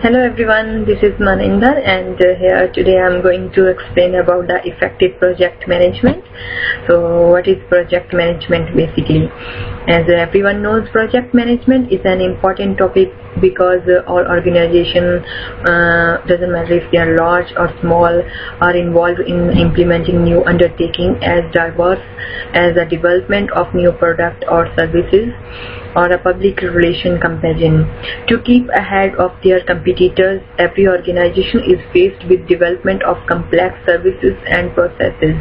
Hello everyone, this is Maninder and here today I am going to explain about the effective project management. So what is project management basically? As everyone knows, project management is an important topic because all organizations, doesn't matter if they are large or small, are involved in implementing new undertaking as diverse as the development of new product or services or a public relation campaign. To keep ahead of their competitors, every organization is faced with development of complex services and processes.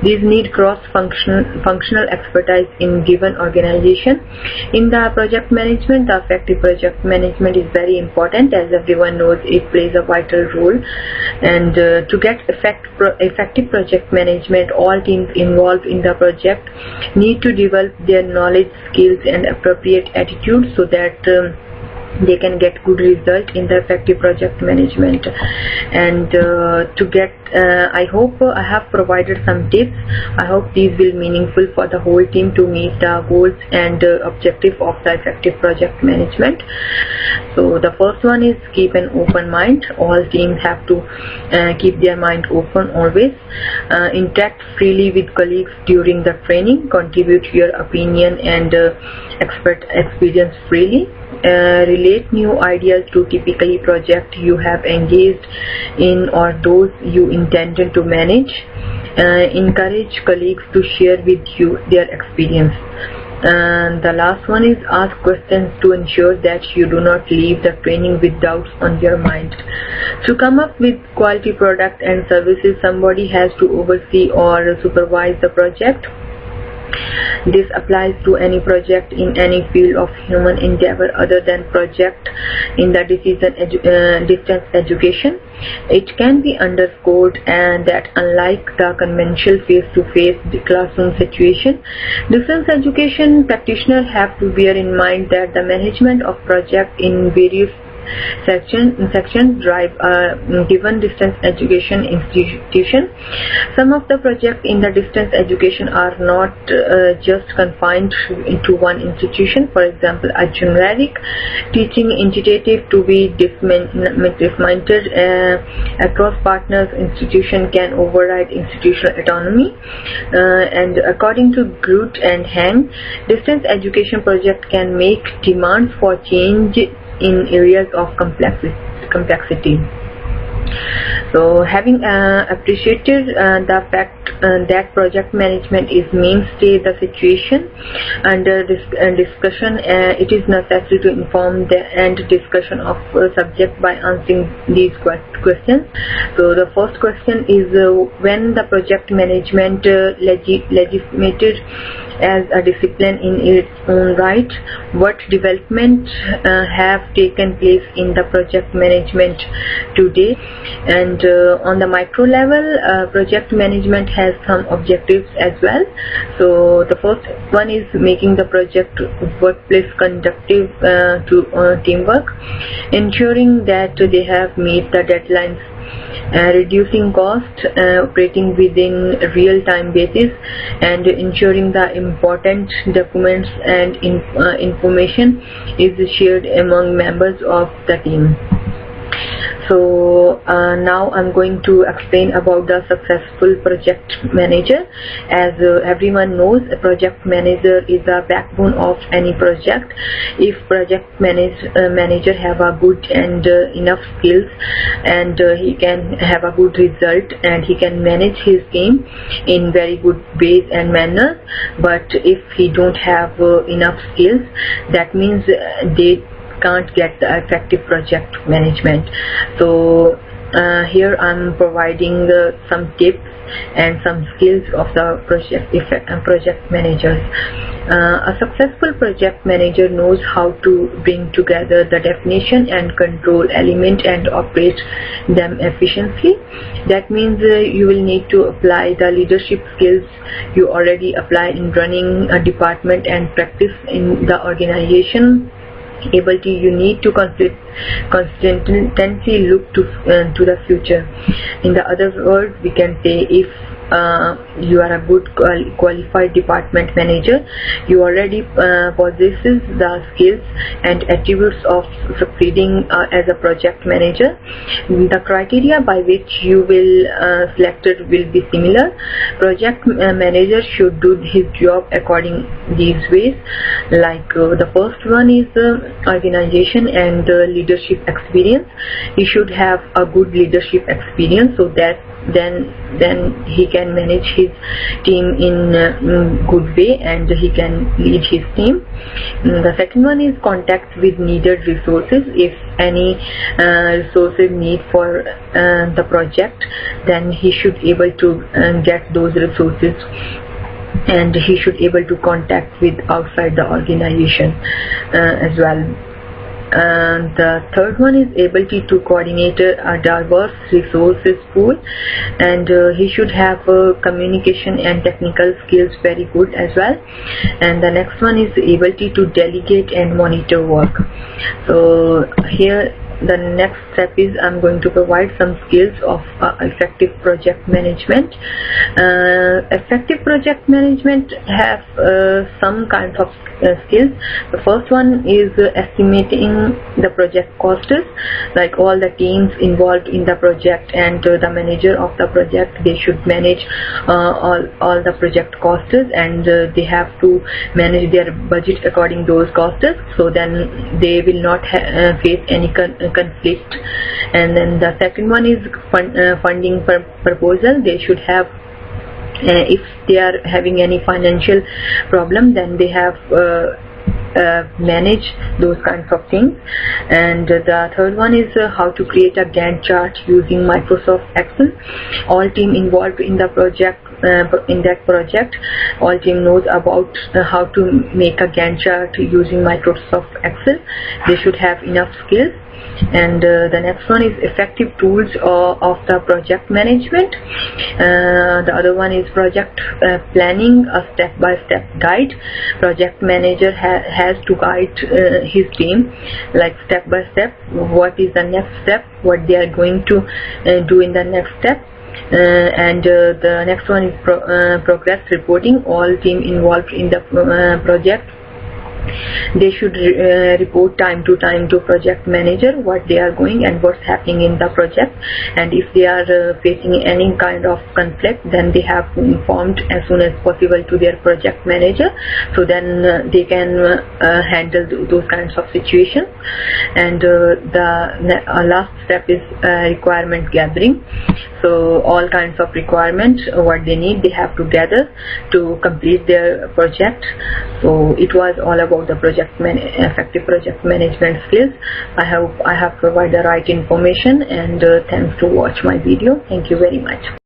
These need cross-functional expertise in given organization. In the project management, the effective project management is very important. As everyone knows, it plays a vital role. And to get effective project management, all teams involved in the project need to develop their knowledge, skills, and appropriate attitude so that they can get good result in the effective project management. And I hope I have provided some tips. I hope these will be meaningful for the whole team to meet the goals and objective of the effective project management. So the first one is keep an open mind. All teams have to keep their mind open always. Interact freely with colleagues during the training. Contribute your opinion and experience freely. Relate new ideas to typically project you have engaged in or those you intended to manage. Encourage colleagues to share with you their experience. And the last one is ask questions to ensure that you do not leave the training with doubts on your mind. To come up with quality product and services, somebody has to oversee or supervise the project. This applies to any project in any field of human endeavor other than project in the distance education. It can be underscored and that unlike the conventional face-to-face classroom situation, distance education practitioners have to bear in mind that the management of projects in various sections drive a given distance education institution. Some of the projects in the distance education are not just confined into one institution. For example, a generic teaching initiative to be disseminated across partners institution can override institutional autonomy. And according to Groot and Hang, distance education project can make demands for change in areas of complexity. So having appreciated the fact that project management is mainstay the situation under discussion, it is necessary to inform the end discussion of subject by answering these questions. So the first question is when the project management legitimated as a discipline in its own right, what development have taken place in the project management today. And on the micro level, project management has some objectives as well. So the first one is making the project workplace conducive to teamwork, ensuring that they have met the deadlines, reducing cost, operating within real-time basis, and ensuring the important documents and information is shared among members of the team. So now I'm going to explain about the successful project manager. As everyone knows, a project manager is the backbone of any project. If project manager have a good and enough skills, and he can have a good result, and he can manage his team in very good ways and manners. But if he don't have enough skills, that means they can't get the effective project management. So here I'm providing some tips and some skills of the project managers. A successful project manager knows how to bring together the definition and control element and operate them efficiently. That means you will need to apply the leadership skills you already apply in running a department and practice in the organization. Ability you need to constantly look to the future. In the other words, we can say if you are a good qualified department manager. You already possesses the skills and attributes of succeeding as a project manager. The criteria by which you will selected will be similar. Project manager should do his job according these ways. Like the first one is organization and leadership experience. He should have a good leadership experience, so that then he can manage his team in good way and he can lead his team. The second one is contact with needed resources. If any resources need for the project, then he should able to get those resources, and he should able to contact with outside the organization as well. The third one is ability to coordinate a diverse resources pool, and he should have communication and technical skills very good as well. And the next one is ability to delegate and monitor work. So here the next step is I'm going to provide some skills of effective project management. Effective project management have some kinds of skills. The first one is estimating the project costs, like all the teams involved in the project and the manager of the project, they should manage all the project costs, and they have to manage their budget according to those costs, so then they will not face any conflict. And then the second one is funding proposal. They should have if they are having any financial problem, then they have manage those kinds of things. And the third one is how to create a Gantt chart using Microsoft Excel. All team involved in the project all team knows about how to make a Gantt chart using Microsoft Excel. They should have enough skills. And the next one is effective tools of the project management. The other one is project planning, a step-by-step guide. Project manager has to guide his team, like step by step, what is the next step, what they are going to do in the next step. And the next one is progress reporting. All team involved in the project, they should report time to time to project manager what they are going and what's happening in the project. And if they are facing any kind of conflict, then they have to inform as soon as possible to their project manager, so then they can handle those kinds of situations. And the last step is requirement gathering. So all kinds of requirements, what they need, they have to gather to complete their project. So it was all about the effective project management skills. I hope I have provided the right information, and thanks to watch my video. Thank you very much.